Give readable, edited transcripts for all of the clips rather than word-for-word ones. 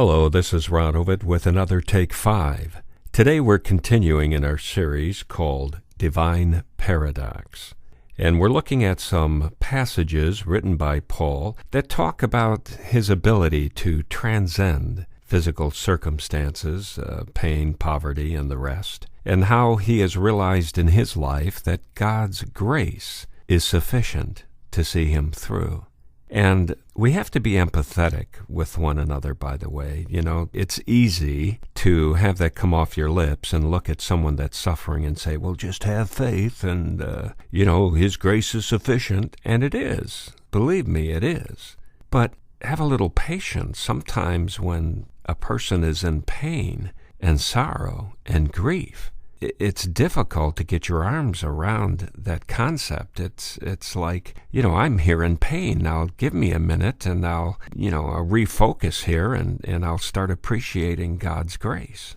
Hello, this is Ron Ovid with another Take 5. Today we're continuing in our series called Divine Paradox. And we're looking at some passages written by Paul that talk about his ability to transcend physical circumstances, pain, poverty, and the rest, and how he has realized in his life that God's grace is sufficient to see him through. And we have to be empathetic with one another, by the way. You know, it's easy to have that come off your lips and look at someone that's suffering and say, well, just have faith and, His grace is sufficient. And it is. Believe me, it is. But have a little patience. Sometimes when a person is in pain and sorrow and grief, it's difficult to get your arms around that concept. It's like, I'm here in pain. Now give me a minute and I'll refocus here and I'll start appreciating God's grace.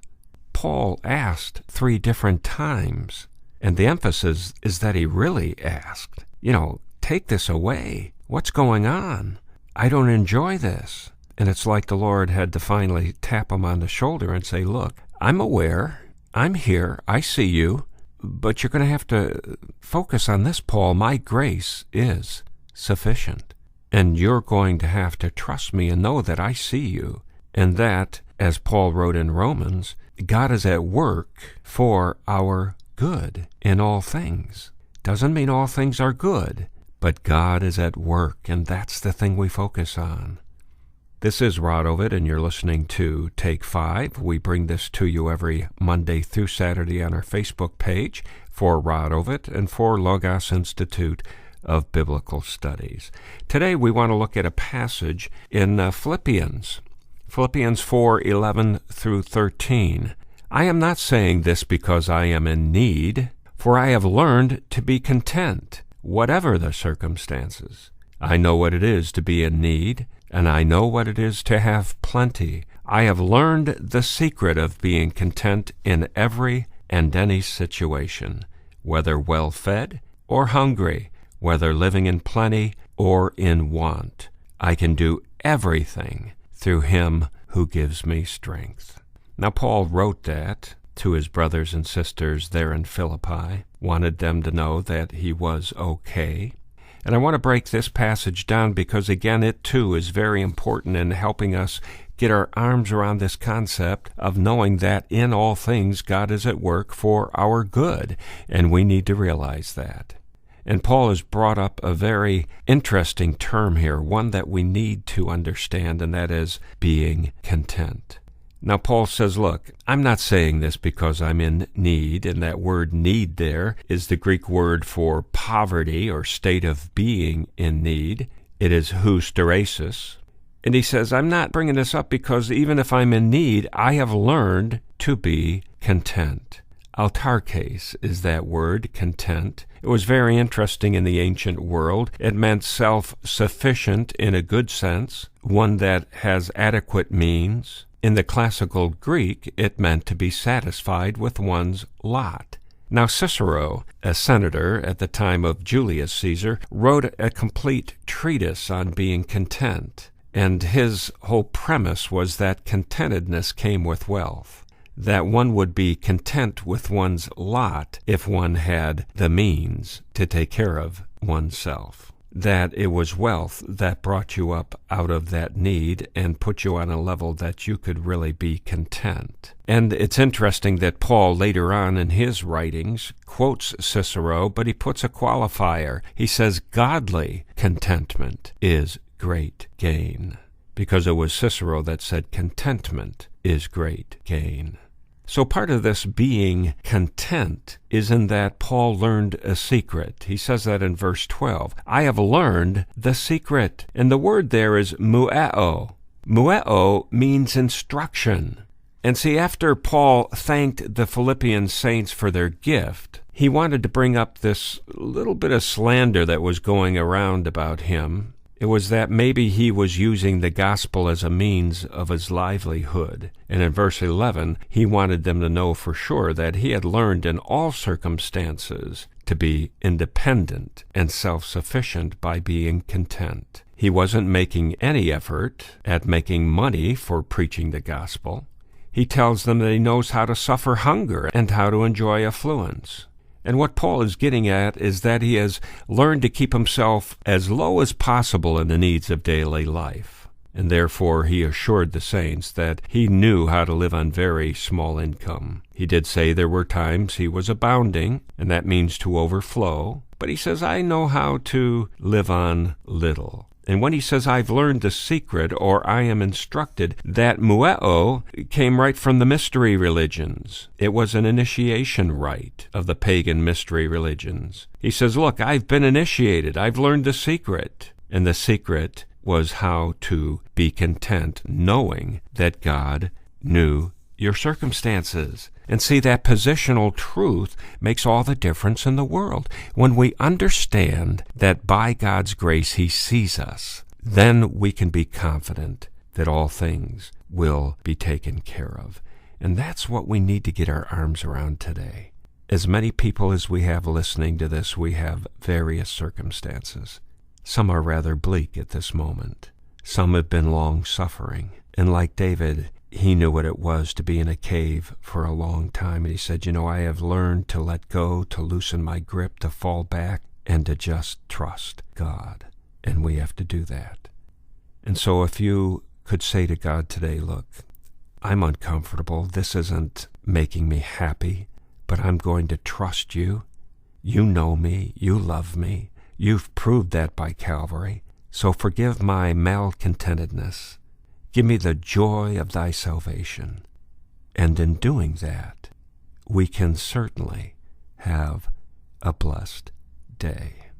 Paul asked 3 different times, and the emphasis is that he really asked, take this away. What's going on? I don't enjoy this. And it's like the Lord had to finally tap him on the shoulder and say, look, I'm aware. I'm here, I see you, but you're going to have to focus on this, Paul. My grace is sufficient, and you're going to have to trust me and know that I see you, and that, as Paul wrote in Romans, God is at work for our good in all things. Doesn't mean all things are good, but God is at work, and that's the thing we focus on. This is Rod Ovid, and you're listening to Take 5. We bring this to you every Monday through Saturday on our Facebook page for Rod Ovid and for Logos Institute of Biblical Studies. Today we want to look at a passage in Philippians 4:11 through 13. I am not saying this because I am in need, for I have learned to be content, whatever the circumstances. I know what it is to be in need, and I know what it is to have plenty. I have learned the secret of being content in every and any situation, whether well-fed or hungry, whether living in plenty or in want. I can do everything through him who gives me strength. Now, Paul wrote that to his brothers and sisters there in Philippi, wanted them to know that he was okay. And I want to break this passage down because, again, it too is very important in helping us get our arms around this concept of knowing that in all things God is at work for our good, and we need to realize that. And Paul has brought up a very interesting term here, one that we need to understand, and that is being content. Now, Paul says, look, I'm not saying this because I'm in need, and that word need there is the Greek word for poverty or state of being in need. It is husteresis. And he says, I'm not bringing this up because even if I'm in need, I have learned to be content. Autarkes is that word, content. It was very interesting in the ancient world. It meant self-sufficient in a good sense, one that has adequate means. In the classical Greek, it meant to be satisfied with one's lot. Now, Cicero, a senator at the time of Julius Caesar, wrote a complete treatise on being content, and his whole premise was that contentedness came with wealth, that one would be content with one's lot if one had the means to take care of oneself. That it was wealth that brought you up out of that need and put you on a level that you could really be content. And it's interesting that Paul later on in his writings quotes Cicero, but he puts a qualifier. He says godly contentment is great gain, because it was Cicero that said contentment is great gain. So part of this being content is in that Paul learned a secret. He says that in verse 12. I have learned the secret. And the word there is mueo. Mueo means instruction. And see, after Paul thanked the Philippian saints for their gift, he wanted to bring up this little bit of slander that was going around about him. It was that maybe he was using the gospel as a means of his livelihood. And in verse 11, he wanted them to know for sure that he had learned in all circumstances to be independent and self-sufficient by being content. He wasn't making any effort at making money for preaching the gospel. He tells them that he knows how to suffer hunger and how to enjoy affluence. And what Paul is getting at is that he has learned to keep himself as low as possible in the needs of daily life. And therefore he assured the saints that he knew how to live on very small income. He did say there were times he was abounding, and that means to overflow. But he says, I know how to live on little. And when he says, I've learned the secret, or I am instructed, that mueo came right from the mystery religions. It was an initiation rite of the pagan mystery religions. He says, look, I've been initiated. I've learned the secret. And the secret was how to be content, knowing that God knew your circumstances. And see, that positional truth makes all the difference in the world. When we understand that by God's grace he sees us, then we can be confident that all things will be taken care of. And that's what we need to get our arms around today. As many people as we have listening to this, we have various circumstances. Some are rather bleak at this moment. Some have been long suffering. And like David, he knew what it was to be in a cave for a long time. And he said, I have learned to let go, to loosen my grip, to fall back, and to just trust God. And we have to do that. And so if you could say to God today, look, I'm uncomfortable. This isn't making me happy, but I'm going to trust you. You know me. You love me. You've proved that by Calvary. So forgive my malcontentedness. Give me the joy of thy salvation. And in doing that, we can certainly have a blessed day.